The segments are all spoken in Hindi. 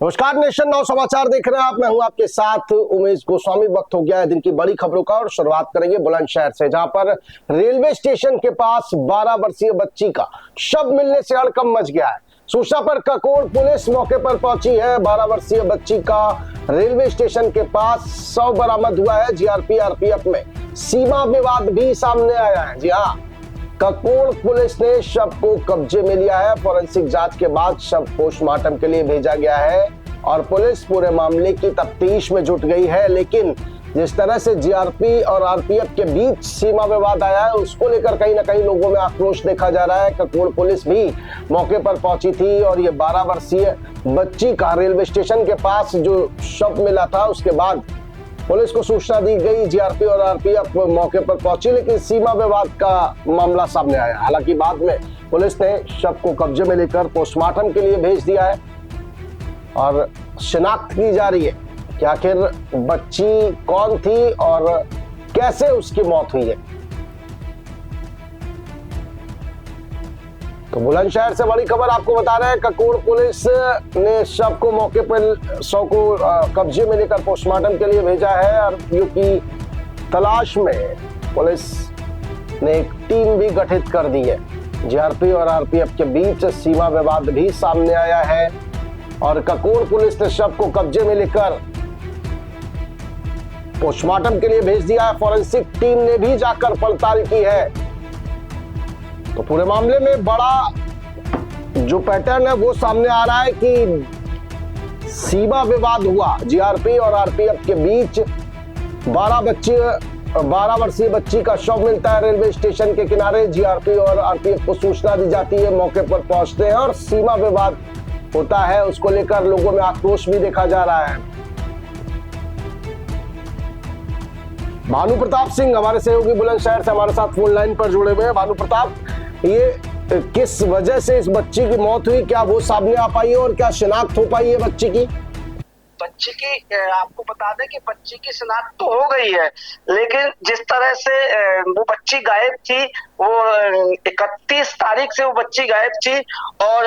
नमस्कार, नेशन नाउ समाचार देख रहे हैं आप। मैं हूं आपके साथ उमेश गोस्वामी। वक्त हो गया है दिन की बड़ी खबरों का और शुरुआत करेंगे बुलंदशहर से, जहां पर रेलवे स्टेशन के पास 12 वर्षीय बच्ची का शव मिलने से हड़कंप मच गया है। सूचना पर ककोड़ पुलिस मौके पर पहुंची है। 12 वर्षीय बच्ची का रेलवे स्टेशन के पास शव बरामद हुआ है। जीआरपी आरपीएफ में सीमा विवाद भी सामने आया है। जी हाँ, ककोड़ पुलिस ने शव को कब्जे में लिया है। फॉरेंसिक जांच के बाद शव पोस्टमार्टम के लिए भेजा गया है और पुलिस पूरे मामले की तफ्तीश में जुट गई है। लेकिन जिस तरह से जीआरपी और आरपीएफ के बीच सीमा विवाद आया है, उसको लेकर कहीं ना कहीं लोगों में आक्रोश देखा जा रहा है। ककोड़ पुलिस भी मौके पर पहुंची थी और ये 12 वर्षीय बच्ची का रेलवे स्टेशन के पास जो शव मिला था, उसके बाद पुलिस को सूचना दी गई। जीआरपी और आरपीएफ मौके पर पहुंची, लेकिन सीमा विवाद का मामला सामने आया। हालांकि बाद में पुलिस ने शव को कब्जे में लेकर पोस्टमार्टम के लिए भेज दिया है और शिनाख्त की जा रही है कि आखिर बच्ची कौन थी और कैसे उसकी मौत हुई है। तो बुलंदशहर से बड़ी खबर आपको बता रहे हैं। ककोड़ पुलिस ने शव को मौके पर शव को कब्जे में लेकर पोस्टमार्टम के लिए भेजा है। आरोपियों की तलाश में पुलिस ने एक टीम भी गठित कर दी है। जीआरपी और आरपीएफ के बीच सीमा विवाद भी सामने आया है और ककोड़ पुलिस ने शव को कब्जे में लेकर पोस्टमार्टम के लिए भेज दिया है। फॉरेंसिक टीम ने भी जाकर पड़ताल की है। तो पूरे मामले में बड़ा जो पैटर्न है वो सामने आ रहा है कि सीमा विवाद हुआ जीआरपी और आरपीएफ के बीच। 12 वर्षीय बच्ची का शव मिलता है रेलवे स्टेशन के किनारे। जीआरपी और आरपीएफ को सूचना दी जाती है, मौके पर पहुंचते हैं और सीमा विवाद होता है। उसको लेकर लोगों में आक्रोश भी देखा जा रहा है। भानु प्रताप सिंह हमारे सहयोगी बुलंदशहर से हमारे साथ फोन लाइन पर जुड़े हुए हैं। भानु प्रताप, ये किस वजह से इस बच्ची की मौत हुई, क्या वो सामने आ पाई है और क्या शिनाख्त हो पाई है बच्ची की? बच्ची की आपको बता दें कि बच्ची की शिनाख्त तो हो गई है, लेकिन जिस तरह से वो बच्ची गायब थी, वो 31 तारीख से वो बच्ची गायब थी और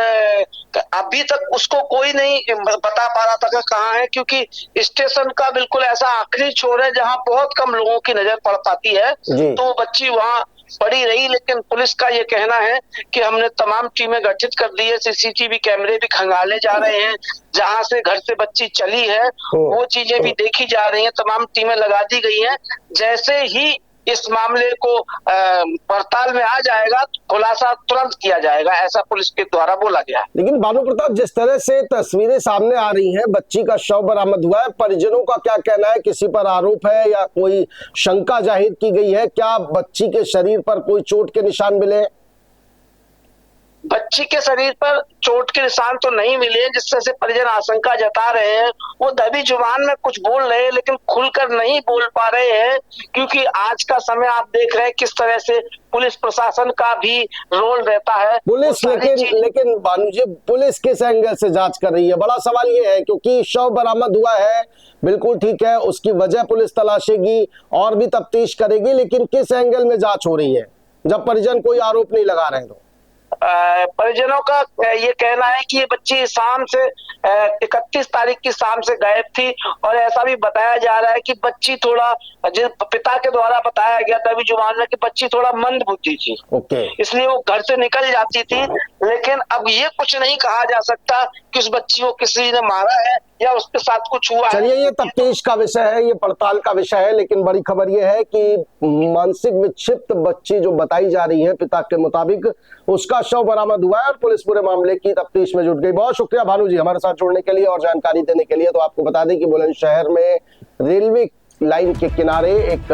अभी तक उसको कोई नहीं बता पा रहा था कि कहाँ है, क्योंकि स्टेशन का बिल्कुल ऐसा आखिरी छोर है जहाँ बहुत कम लोगों की नजर पड़ पाती है। तो बच्ची वहाँ पड़ी रही। लेकिन पुलिस का ये कहना है कि हमने तमाम टीमें गठित कर दी है, सीसीटीवी कैमरे भी खंगाले जा रहे हैं, जहां से घर से बच्ची चली है वो चीजें भी देखी जा रही हैं, तमाम टीमें लगा दी गई हैं। जैसे ही इस मामले को पड़ताल में आ जाएगा, खुलासा तुरंत किया जाएगा, ऐसा पुलिस के द्वारा बोला गया है। लेकिन भानु प्रताप, जिस तरह से तस्वीरें सामने आ रही हैं, बच्ची का शव बरामद हुआ है, परिजनों का क्या कहना है? किसी पर आरोप है या कोई शंका जाहिर की गई है? क्या बच्ची के शरीर पर कोई चोट के निशान मिले? बच्ची के शरीर पर चोट के निशान तो नहीं मिले, जिससे से परिजन आशंका जता रहे हैं। वो दबी जुबान में कुछ बोल रहे हैं लेकिन खुलकर नहीं बोल पा रहे हैं, क्योंकि आज का समय आप देख रहे हैं किस तरह से पुलिस प्रशासन का भी रोल रहता है। पुलिस लेकिन भानु जी, पुलिस किस एंगल से जांच कर रही है? बड़ा सवाल ये है, क्योंकि शव बरामद हुआ है, बिल्कुल ठीक है, उसकी वजह पुलिस तलाशेगी और भी तफ्तीश करेगी, लेकिन किस एंगल में जांच हो रही है जब परिजन कोई आरोप नहीं लगा रहे? तो परिजनों का ये कहना है कि ये बच्ची शाम से 31 तारीख की शाम से गायब थी और ऐसा भी बताया जा रहा है कि बच्ची थोड़ा, पिता के द्वारा बताया गया तभी जुबान में, कि बच्ची थोड़ा मंद बुद्धि थी। इसलिए वो घर से निकल जाती थी। लेकिन अब ये कुछ नहीं कहा जा सकता कि उस बच्ची को किसी ने मारा है या उसके साथ कुछ हुआ। चलिए, ये तफ्तीश का विषय है, ये पड़ताल का विषय है, लेकिन बड़ी खबर ये है कि मानसिक विक्षिप्त बच्ची जो बताई जा रही है पिता के मुताबिक, उसका शव बरामद हुआ है और पुलिस पूरे मामले की तफ्तीश में जुट गई। बहुत शुक्रिया भानु जी हमारे साथ जुड़ने के लिए और जानकारी देने के लिए। तो आपको बता दें कि बुलंदशहर में रेलवे लाइन के किनारे एक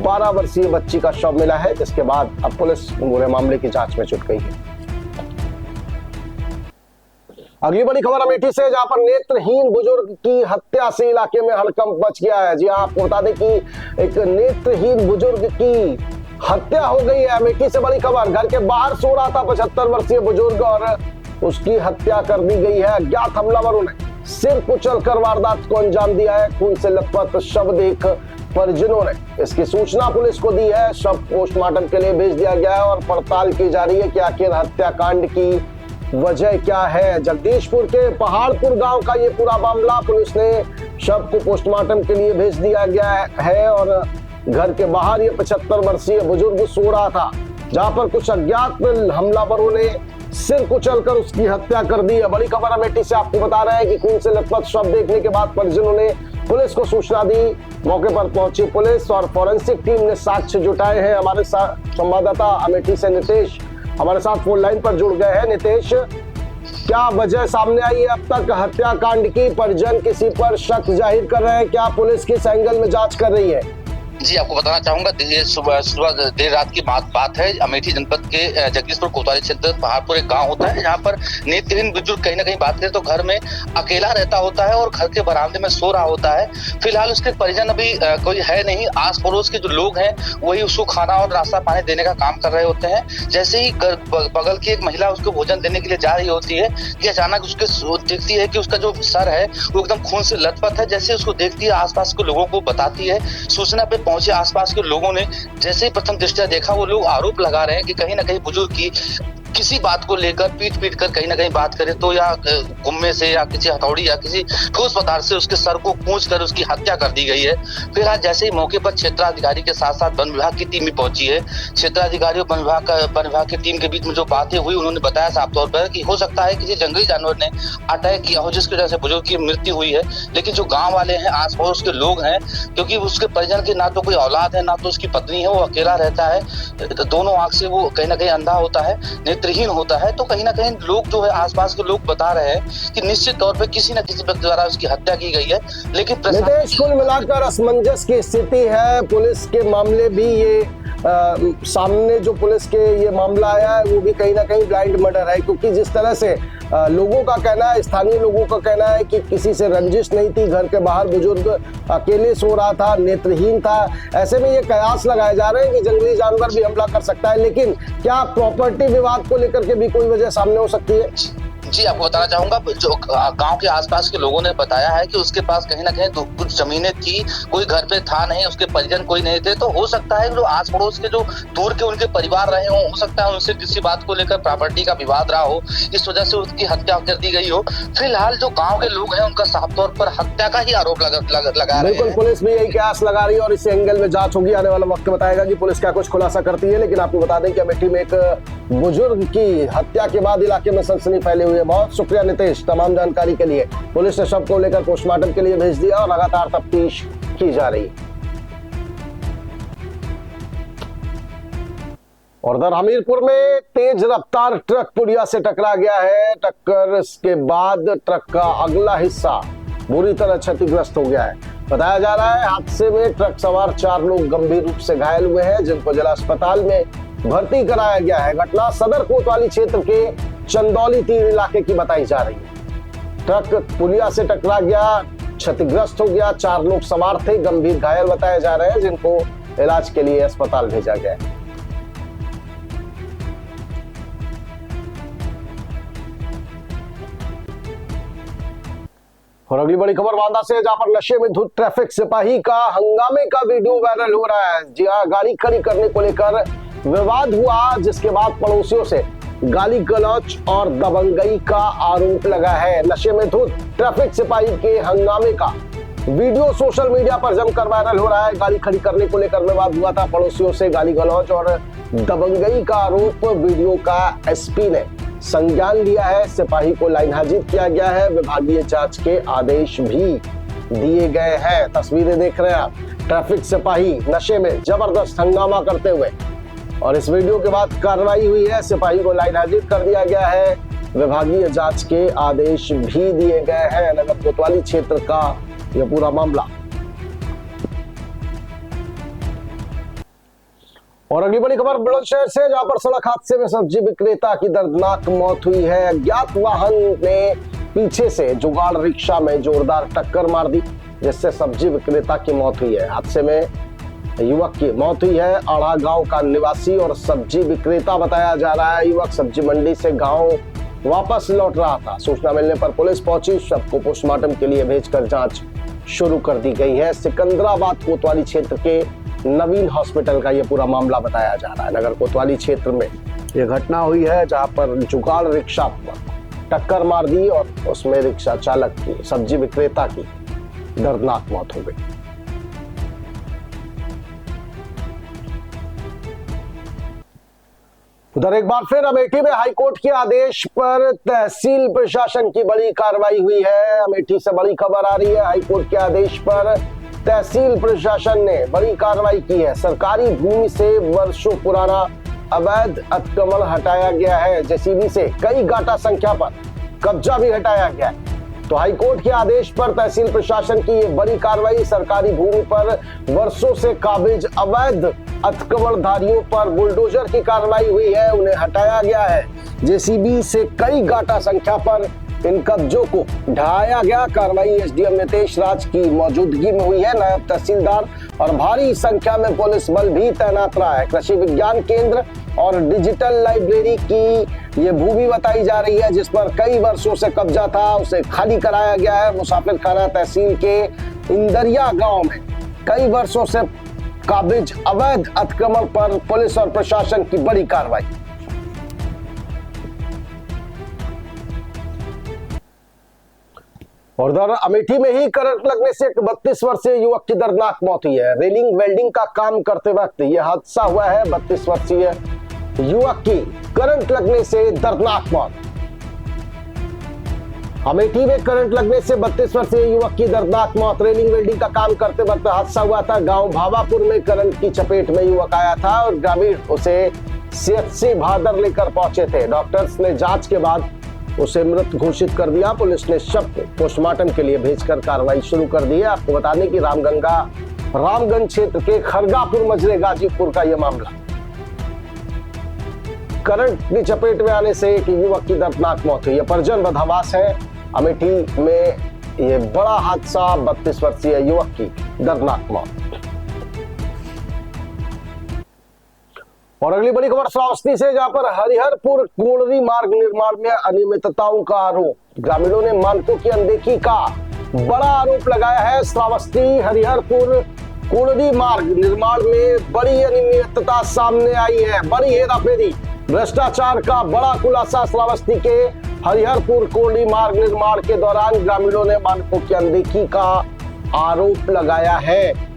12 वर्षीय बच्ची का शव मिला है, जिसके बाद अब पुलिस पूरे मामले की जांच में जुट गई है। अगली बड़ी खबर अमेठी से, जहां पर नेत्रहीन बुजुर्ग की हत्या से इलाके में हड़कंप मच गया है। जी हां, आपको बता दें कि एक नेत्रहीन बुजुर्ग की हत्या हो गई है। अमेठी से बड़ी खबर, घर के बाहर सो रहा था 75 वर्षीय बुजुर्ग और उसकी हत्या कर दी गई है। अज्ञात हमलावरों ने सिर कुचलकर वारदात को अंजाम दिया है। खून से लथपथ शव देख परिजनों ने इसकी सूचना पुलिस को दी है। शव पोस्टमार्टम के लिए भेज दिया गया है और पड़ताल की जा रही है कि आखिर हत्याकांड की वजह क्या है। जगदीशपुर के पहाड़पुर गांव का ये पूरा मामला, पुलिस ने शव को पोस्टमार्टम के लिए भेज दिया गया है और घर के बाहर ये 75 वर्षीय बुजुर्ग सो रहा था, जहां पर कुछ अज्ञात हमलावरों ने सिर कुचलकर उसकी हत्या कर दी है। बड़ी खबर अमेठी से आपको बता रहे हैं कि खून से लथपथ शव देखने के बाद परिजनों ने पुलिस को सूचना दी। मौके पर पहुंची पुलिस और फॉरेंसिक टीम ने साक्ष्य जुटाए हैं। हमारे साथ संवाददाता अमेठी से नितेश हमारे साथ फोन लाइन पर जुड़ गए हैं। नितेश, क्या वजह सामने आई है अब तक हत्याकांड की? परिजन किसी पर शक जाहिर कर रहे हैं, क्या पुलिस किस एंगल में जांच कर रही है? जी, आपको बताना चाहूंगा, सुबह देर रात की बात है। अमेठी जनपद के जगदीशपुर कोतवाली क्षेत्र पहाड़पुर एक गांव होता है, जहां पर नेत्रहीन बुजुर्ग कहीं ना कहीं बात करें तो घर में अकेला रहता होता है और घर के बरामदे में सो रहा होता है। फिलहाल उसके परिजन अभी कोई है नहीं। आस पड़ोस के जो लोग हैं वही उसको खाना और नाश्ता पानी देने का काम कर रहे होते हैं। जैसे ही बगल की एक महिला उसको भोजन देने के लिए जा रही होती है कि अचानक उसके देखती है कि उसका जो सर है वो एकदम खून से लथपथ है। जैसे उसको देखती है, आसपास के लोगों को बताती है। सूचना पे पहुंचे आसपास के लोगों ने जैसे ही प्रथम दृष्टया देखा, वो लोग आरोप लगा रहे हैं कि कहीं ना कहीं बुजुर्ग की किसी बात को लेकर पीट कर कहीं ना कहीं बात करे तो या गुम्मे से या किसी हथौड़ी या किसी ठोस पदार्थ से उसके सर को कूच कर उसकी हत्या कर दी गई है। फिलहाल जैसे ही मौके पर क्षेत्राधिकारी के साथ साथ वन विभाग की टीम भी पहुंची है। क्षेत्राधिकारी और वन विभाग की टीम के बीच में जो बातें हुई, उन्होंने बताया साफ तौर पर कि हो सकता है किसी जंगली जानवर ने अटैक किया हो, जिसकी वजह से बुजुर्ग की मृत्यु हुई है। लेकिन जो गाँव वाले हैं, आस पड़ोस के लोग हैं, क्योंकि उसके परिजन की ना तो कोई औलाद है ना तो उसकी पत्नी है, वो अकेला रहता है, दोनों आंख से वो कहीं ना कहीं अंधा होता है, नेत्रहीन होता है। तो कहीं ना कहीं लोग जो है, आसपास के लोग बता रहे हैं कि निश्चित तौर पे किसी न किसी व्यक्ति द्वारा उसकी हत्या की गई है। लेकिन नितेश, कुल मिलाकर असमंजस की स्थिति है। पुलिस के मामले भी ये सामने जो पुलिस के ये मामला आया है वो भी कहीं ना कहीं ब्लाइंड मर्डर है, क्योंकि जिस तरह से लोगों का कहना है, स्थानीय लोगों का कहना है कि किसी से रंजिश नहीं थी, घर के बाहर बुजुर्ग अकेले सो रहा था, नेत्रहीन था। ऐसे में ये कयास लगाए जा रहे हैं कि जंगली जानवर भी हमला कर सकता है। लेकिन क्या प्रॉपर्टी विवाद को लेकर के भी कोई वजह सामने हो सकती है? जी, आपको बताना चाहूंगा, जो गांव के आसपास के लोगों ने बताया है कि उसके पास कहीं ना कहीं कुछ जमीनें थी, कोई घर पे था नहीं, उसके परिजन कोई नहीं थे। तो हो सकता है जो आस पड़ोस के जो दूर के उनके परिवार रहे हो सकता है उनसे किसी बात को लेकर प्रॉपर्टी का विवाद रहा हो, इस वजह से उसकी हत्या कर दी गई हो। फिलहाल जो गाँव के लोग हैं उनका साफ तौर पर हत्या का ही आरोप लगा रहे हैं। बिल्कुल, पुलिस भी यही कयास लगा रही है और इस एंगल में जांच होगी। आने वाला वक्त बताएगा कि पुलिस क्या कुछ खुलासा करती है। लेकिन आपको बता दें कि अमेठी में एक बुजुर्ग की हत्या के बाद इलाके में सनसनी फैली हुई है। बहुत शुक्रिया नितेश तमाम जानकारी के लिए। पुलिस ने शव को लेकर पोस्टमार्टम के लिए भेज दिया और लगातार तफ्तीश की जा रही है। और उधर हमीरपुर में तेज रफ्तार ट्रक पुलिया से टकरा गया है। टक्कर के बाद ट्रक का अगला हिस्सा बुरी तरह क्षतिग्रस्त हो गया है। बताया जा रहा है हादसे में ट्रक सवार 4 लोग गंभीर रूप से घायल हुए हैं, जिनको जिला अस्पताल में भर्ती कराया गया है। घटना सदर कोतवाली क्षेत्र के चंदौली तीर इलाके की बताई जा रही है। ट्रक पुलिया से टकरा गया, क्षतिग्रस्त हो गया। 4 लोग सवार थे, गंभीर घायल बताए जा रहे हैं, जिनको इलाज के लिए अस्पताल भेजा गया है। और अगली बड़ी खबर बांदा से, जहां पर नशे में धुत ट्रैफिक सिपाही का हंगामे का वीडियो वायरल हो रहा है। जी हां, गाड़ी खड़ी करने को लेकर विवाद हुआ, जिसके बाद पड़ोसियों से गाली गलौज और दबंगई का आरोप लगा है। नशे में धुत ट्रैफिक सिपाही के हंगामे का वीडियो सोशल मीडिया पर जमकर वायरल हो रहा है। गाड़ी खड़ी करने को लेकर विवाद हुआ था, पड़ोसियों से गाली गलौज और दबंगई का आरोप। वीडियो का एसपी ने संज्ञान लिया है, सिपाही को लाइन हाजिर किया गया है, विभागीय जांच के आदेश भी दिए गए हैं। तस्वीरें देख रहे हैं आप, ट्रैफिक सिपाही नशे में जबरदस्त हंगामा करते हुए, और इस वीडियो के बाद कार्रवाई हुई है, सिपाही को लाइन हाजिर कर दिया गया है, विभागीय जांच के आदेश भी दिए गए हैं। नगर कोतवाली क्षेत्र का यह पूरा मामला। और अगली बड़ी खबर बुलंदशहर से, जहां पर सड़क हादसे में सब्जी विक्रेता की दर्दनाक मौत हुई है। अज्ञात वाहन ने पीछे से जुगाड़ रिक्शा में जोरदार टक्कर मार दी, जिससे सब्जी विक्रेता की मौत हुई है। हादसे में युवक की मौत हुई है। आड़ा गांव का निवासी और सब्जी विक्रेता बताया जा रहा है। युवक सब्जी मंडी से गांव वापस लौट रहा था। सूचना मिलने पर पुलिस पहुंची, शव को पोस्टमार्टम के लिए भेजकर जांच शुरू कर दी गई है। सिकंदराबाद कोतवाली क्षेत्र के नवीन हॉस्पिटल का यह पूरा मामला बताया जा रहा है। नगर कोतवाली क्षेत्र में ये घटना हुई है जहां पर जुगाड़ रिक्शा पर टक्कर मार दी और उसमें रिक्शा चालक की, सब्जी विक्रेता की दर्दनाक मौत हो गई। उधर एक बार फिर अमेठी में हाईकोर्ट के आदेश पर तहसील प्रशासन की बड़ी कार्रवाई हुई है। अमेठी से बड़ी खबर आ रही है। हाईकोर्ट के आदेश पर तहसील प्रशासन ने बड़ी कार्रवाई की है। सरकारी भूमि से वर्षों पुराना अवैध अतिक्रमण हटाया गया है। जेसीबी से कई गाटा संख्या पर कब्जा भी हटाया गया है। तो हाईकोर्ट के आदेश पर तहसील प्रशासन की ये बड़ी कार्रवाई, सरकारी भूमि पर वर्षों से काबिज अवैध अतिक्रमणधारियों पर बुलडोजर की कार्रवाई हुई है, उन्हें हटाया गया है। जेसीबी से कई गाटा संख्या पर इन कब्जों को ढहाया गया। कार्रवाई एसडीएम नितेश राज की मौजूदगी में हुई है। नायब तहसीलदार और भारी संख्या में पुलिस बल भी तैनात रहा है। कृषि विज्ञान केंद्र और डिजिटल लाइब्रेरी की ये भूमि बताई जा रही है, जिस पर कई वर्षों से कब्जा था, उसे खाली कराया गया है। मुसाफिर खाना तहसील के इंदरिया गांव में कई वर्षों से काबिज अवैध अतिक्रमण पर पुलिस और प्रशासन की बड़ी कार्रवाई। और उधर अमेठी में ही करंट लगने से एक 32 वर्षीय युवक की दर्दनाक मौत हुई है। रेलिंग वेल्डिंग का काम करते वक्त यह हादसा हुआ है। 32 वर्षीय युवक की करंट लगने से दर्दनाक मौत। अमेठी में करंट लगने से 32 वर्षीय युवक की दर्दनाक मौत। रेलिंग वेल्डिंग का काम करते वक्त हादसा हुआ था। गांव भावापुर में करंट की चपेट में युवक आया था और ग्रामीण उसे सीएचसी भादर लेकर पहुंचे थे। डॉक्टर्स ने जांच के बाद उसे मृत घोषित कर दिया। पुलिस ने शव को पोस्टमार्टम के लिए भेजकर कार्रवाई शुरू कर दी है। आपको बता दें कि रामगंज क्षेत्र के खरगापुर मजरे गाजीपुर का यह मामला। करंट की चपेट में आने से एक युवक की दर्दनाक मौत हुई है। परिजन बदहवास है। अमेठी में यह बड़ा हादसा, 32 वर्षीय युवक की दर्दनाक मौत। और अगली बड़ी खबर श्रावस्ती से, जहां पर हरिहरपुर कोड़री मार्ग निर्माण में अनियमितताओं का आरोप। ग्रामीणों ने मानकों की अनदेखी का बड़ा आरोप लगाया है। श्रावस्ती हरिहरपुर कोड़री मार्ग निर्माण में बड़ी अनियमितता सामने आई है। बड़ी हेराफेरी, भ्रष्टाचार का बड़ा खुलासा। श्रावस्ती के हरिहरपुर कोड़री मार्ग निर्माण के दौरान ग्रामीणों ने मानकों की अनदेखी का आरोप लगाया है।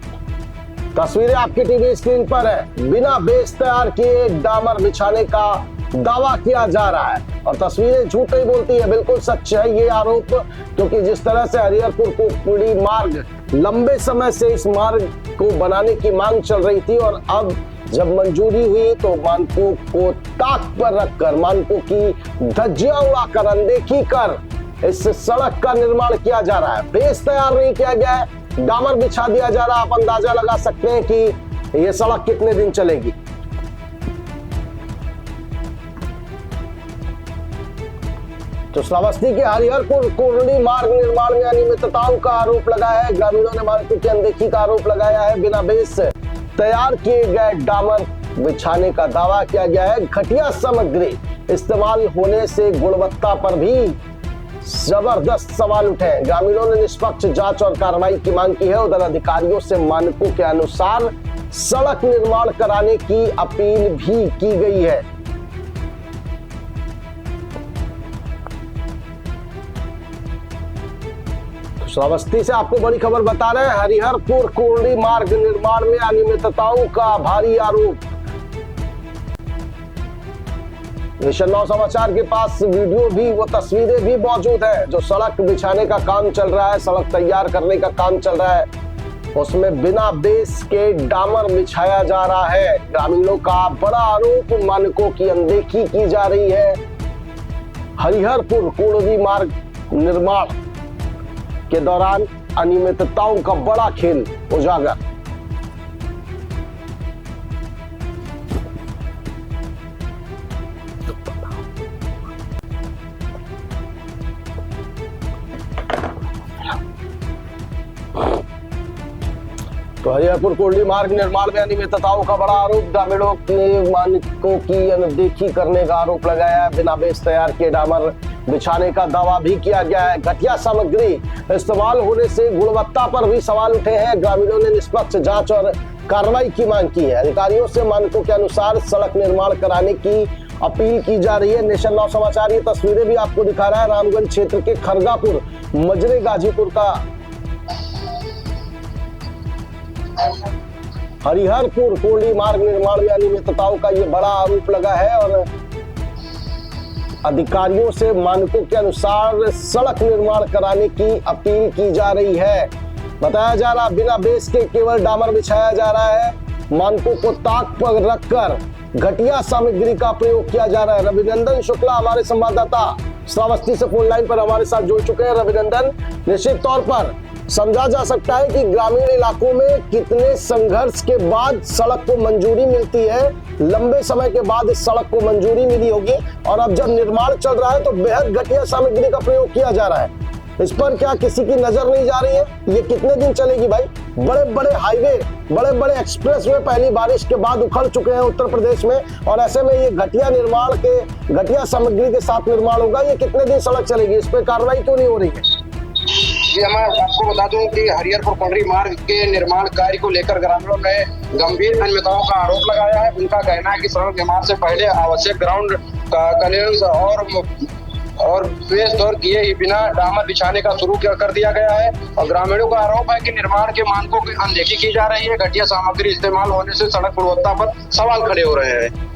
तस्वीरें आपकी टीवी स्क्रीन पर है। बिना बेस तैयार किए डामर बिछाने का दावा किया जा रहा है और तस्वीरें झूठ नहीं बोलती है, बिल्कुल सच है ये आरोप। क्योंकि जिस तरह से हरिहरपुर को कोड़री मार्ग, लंबे समय से इस मार्ग को बनाने की मांग चल रही थी और अब जब मंजूरी हुई तो मानकों को ताक पर रखकर, मानकों की धज्जियां उड़ाकर, अनदेखी कर इस सड़क का निर्माण किया जा रहा है। बेस तैयार नहीं किया गया है, डामर बिछा दिया जा रहा है। आप अंदाजा लगा सकते हैं कि यह सड़क कितने दिन चलेगी। तो श्रावस्ती के हरिहरपुर कोड़री मार्ग निर्माण में अनियमितताओं का आरोप लगाया है। ग्रामीणों ने मानकों की अनदेखी का आरोप लगाया है। बिना बेस तैयार किए गए डामर बिछाने का दावा किया गया है। घटिया सामग्री इस्तेमाल होने से गुणवत्ता पर भी जबरदस्त सवाल उठे। ग्रामीणों ने निष्पक्ष जांच और कार्रवाई की मांग की है। उधर अधिकारियों से मानकों के अनुसार सड़क निर्माण कराने की अपील भी की गई है। श्रावस्ती से आपको बड़ी खबर बता रहे हैं। हरिहरपुर कोड़री मार्ग निर्माण में अनियमितताओं का भारी आरोप। नेशन नाउ समाचार के पास वीडियो भी, वो तस्वीरें भी मौजूद है। जो सड़क बिछाने का काम चल रहा है, सड़क तैयार करने का काम चल रहा है, उसमें बिना बेस के डामर बिछाया जा रहा है। ग्रामीणों का बड़ा आरोप, मानकों की अनदेखी की जा रही है। हरिहरपुर कोड़री मार्ग निर्माण के दौरान अनियमितताओं का बड़ा खेल उजागर। तो हरिहरपुर कोड़री मार्ग निर्माण में अनियमितताओं का बड़ा आरोप। ग्रामीणों के मानकों की अनदेखी करने का आरोप लगाया है। बिना बेस तैयार किए डामर बिछाने का दावा भी किया गया है। घटिया सामग्री इस्तेमाल होने से गुणवत्ता पर भी सवाल उठे हैं। ग्रामीणों ने निष्पक्ष जांच और कार्रवाई की मांग की है। अधिकारियों से मानकों के अनुसार सड़क निर्माण कराने की अपील की जा रही है। नेशन नाउ समाचार ये तस्वीरें भी आपको दिखा रहा है रामगंज क्षेत्र के खरगापुर मजरे गाजीपुर का हरिहरपुर कोली मार्ग निर्माण में अनियमितताओं का ये बड़ा आरोप लगा है और अधिकारियों से मानकों के अनुसार सड़क निर्माण कराने की अपील की जा रही है। बताया जा रहा बिना बेस के केवल डामर बिछाया जा रहा है, मानकों को ताक पर रखकर घटिया सामग्री का प्रयोग किया जा रहा है। रविनंदन शुक्ला हमारे संवाददाता श्रावस्ती से फोन लाइन पर हमारे साथ जुड़ चुके हैं। रविनंदन, निश्चित तौर पर समझा जा सकता है कि ग्रामीण इलाकों में कितने संघर्ष के बाद सड़क को मंजूरी मिलती है, लंबे समय के बाद इस सड़क को मंजूरी मिली होगी और अब जब निर्माण चल रहा है तो बेहद घटिया सामग्री का प्रयोग किया जा रहा है। इस पर क्या किसी की नजर नहीं जा रही है? ये कितने दिन चलेगी भाई? बड़े बड़े हाईवे, बड़े बड़े एक्सप्रेसवे पहली बारिश के बाद उखड़ चुके हैं उत्तर प्रदेश में और ऐसे में ये घटिया सामग्री के साथ निर्माण होगा। ये कितने दिन सड़क चलेगी? इस पर कार्रवाई क्यों नहीं हो रही है? जी, मैं आपको बता दूं कि हरिहरपुर कोंडरी मार्ग के निर्माण कार्य को लेकर ग्रामीणों ने गंभीर अनियमितताओं का आरोप लगाया है। उनका कहना है कि सड़क निर्माण से पहले आवश्यक ग्राउंड क्लियरेंस और बेस दौर किए ही बिना डामर बिछाने का शुरू कर दिया गया है और ग्रामीणों का आरोप है कि निर्माण के मानकों की अनदेखी की जा रही है। घटिया सामग्री इस्तेमाल होने से सड़क गुणवत्ता पर सवाल खड़े हो रहे हैं।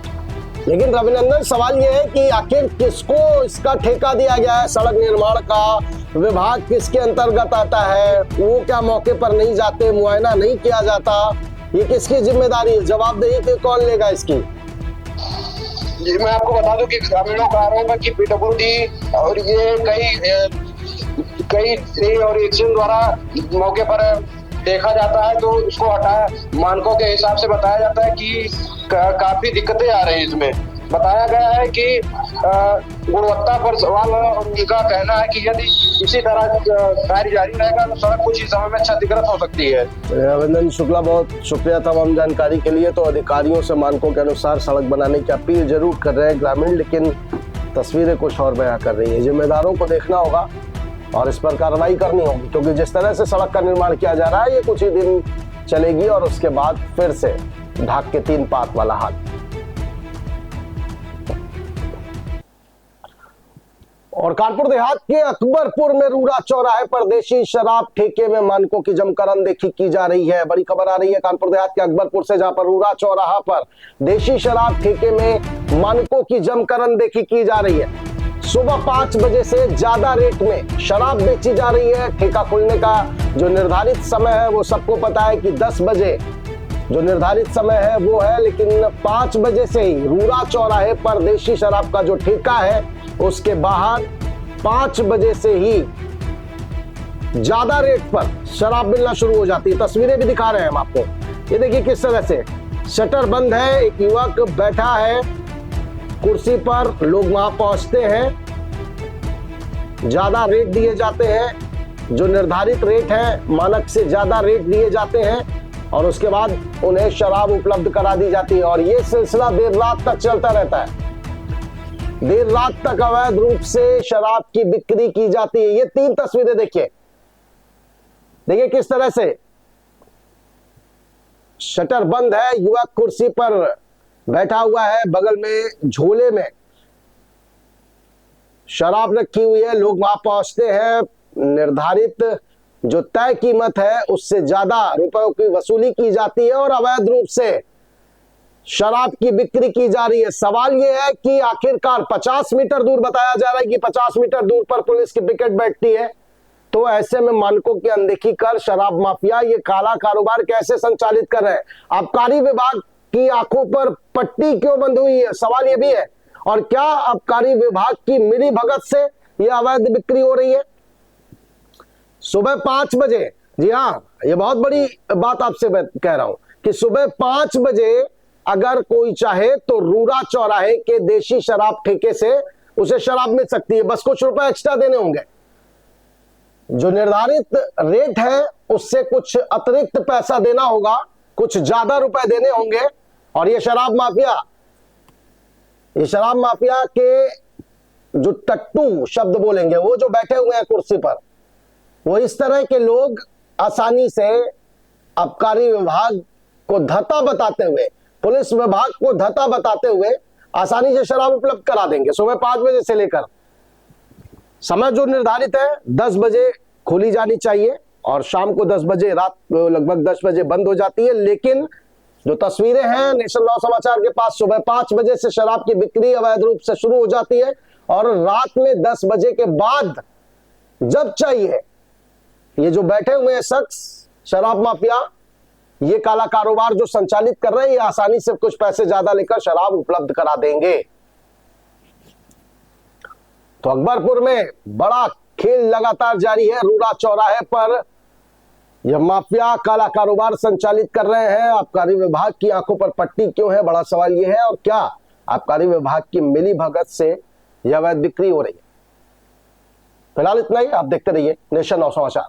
लेकिन रविनंदन, सवाल यह है कि आखिर किसको इसका ठेका दिया गया है? सड़क निर्माण का विभाग किसके अंतर्गत आता है? वो क्या मौके पर नहीं जाते, मुआयना नहीं किया जाता? ये किसकी जिम्मेदारी है? जवाबदेही कौन लेगा इसकी? जी, मैं आपको बता दूं कि ग्रामीणों का आरोप है कि पीडब्ल्यूडी और ये कई और एक्शन द्वारा मौके पर देखा जाता है तो उसको हटाया मानकों के हिसाब से बताया जाता है कि काफी दिक्कतें आ रही है। इसमें बताया गया है कि गुणवत्ता पर सवाल है और उनका कहना है कि यदि इसी तरह कार्य जारी रहेगा तो सड़क कुछ ही समय में क्षतिग्रस्त हो सकती है। रविनंदन शुक्ला, बहुत शुक्रिया तमाम जानकारी के लिए। तो अधिकारियों से मानकों के अनुसार सड़क बनाने की अपील जरूर कर रहे हैं ग्रामीण, लेकिन तस्वीरें कुछ और बयां कर रही है। जिम्मेदारों को देखना होगा और इस पर कार्रवाई करनी होगी, क्योंकि जिस तरह से सड़क का निर्माण किया जा रहा है ये कुछ ही दिन चलेगी और उसके बाद फिर से ढाक के 3 पात वाला हाल। और कानपुर देहात के अकबरपुर में रूरा चौराहे पर देशी शराब ठेके में मानकों की जमकर अनदेखी की जा रही है। बड़ी खबर आ रही है कानपुर देहात के अकबरपुर से, जहां पर रूरा चौराहा पर देशी शराब ठेके में मानकों की जमकर अनदेखी की जा रही है। सुबह 5 बजे से ज्यादा रेट में शराब बेची जा रही है। ठेका खुलने का जो निर्धारित समय है वो सबको पता है कि 10 बजे जो निर्धारित समय है वो है, लेकिन 5 बजे से ही रूरा चौराहे पर देशी शराब का जो ठेका है उसके बाहर 5 बजे से ही ज्यादा रेट पर शराब मिलना शुरू हो जाती है। तस्वीरें भी दिखा रहे हैं हम आपको। ये देखिए किस तरह से शटर बंद है, एक युवक बैठा है कुर्सी पर, लोग वहां पहुंचते हैं, ज्यादा रेट दिए जाते हैं, जो निर्धारित रेट है मानक से ज्यादा रेट दिए जाते हैं और उसके बाद उन्हें शराब उपलब्ध करा दी जाती है। और ये सिलसिला देर रात तक चलता रहता है। देर रात तक अवैध रूप से शराब की बिक्री की जाती है। ये 3 तस्वीरें देखिए किस तरह से शटर बंद है, युवक कुर्सी पर बैठा हुआ है, बगल में झोले में शराब रखी हुई है, लोग वहां पहुंचते हैं, निर्धारित जो तय कीमत है उससे ज्यादा रुपयों की वसूली की जाती है और अवैध रूप से शराब की बिक्री की जा रही है। सवाल यह है कि आखिरकार 50 मीटर दूर बताया जा रहा है कि 50 मीटर दूर पर पुलिस की पिकेट बैठती है, तो ऐसे में मानकों की अनदेखी कर शराब माफिया ये काला कारोबार कैसे संचालित कर रहे हैं? आबकारी विभाग की आंखों पर पट्टी क्यों बंद हुई है? सवाल यह भी है। और क्या आबकारी विभाग की मिली भगत से यह अवैध बिक्री हो रही है? सुबह 5 बजे, जी हाँ, ये बहुत बड़ी बात आपसे मैं कह रहा हूं कि सुबह 5 बजे अगर कोई चाहे तो रूरा चौराहे के देशी शराब ठेके से उसे शराब मिल सकती है, बस कुछ रुपए एक्स्ट्रा देने होंगे। जो निर्धारित रेट है उससे कुछ अतिरिक्त पैसा देना होगा, कुछ ज्यादा रुपए देने होंगे। और ये शराब माफिया के जो टट्टू शब्द बोलेंगे, वो जो बैठे हुए हैं कुर्सी पर, वो इस तरह के लोग आसानी से आबकारी विभाग को धता बताते हुए, पुलिस विभाग को धता बताते हुए आसानी से शराब उपलब्ध करा देंगे। सुबह 5 बजे से लेकर समय जो निर्धारित है 10 बजे खोली जानी चाहिए और शाम को 10 बजे, रात लगभग 10 बजे बंद हो जाती है। लेकिन जो तस्वीरें हैं नेशन नौ समाचार के पास, सुबह 5 बजे से शराब की बिक्री अवैध रूप से शुरू हो जाती है और रात में 10 बजे के बाद जब चाहिए ये जो बैठे हुए हैं शख्स शराब माफिया, ये काला कारोबार जो संचालित कर रहे हैं, ये आसानी से कुछ पैसे ज्यादा लेकर शराब उपलब्ध करा देंगे। तो अकबरपुर में बड़ा खेल लगातार जारी है। रूरा चौराहे पर यह माफिया काला कारोबार संचालित कर रहे हैं। आबकारी विभाग की आंखों पर पट्टी क्यों है, बड़ा सवाल यह है। और क्या आबकारी विभाग की मिली भगत से यह अवैध बिक्री हो रही है? फिलहाल इतना ही। आप देखते रहिए नेशन नौ समाचार।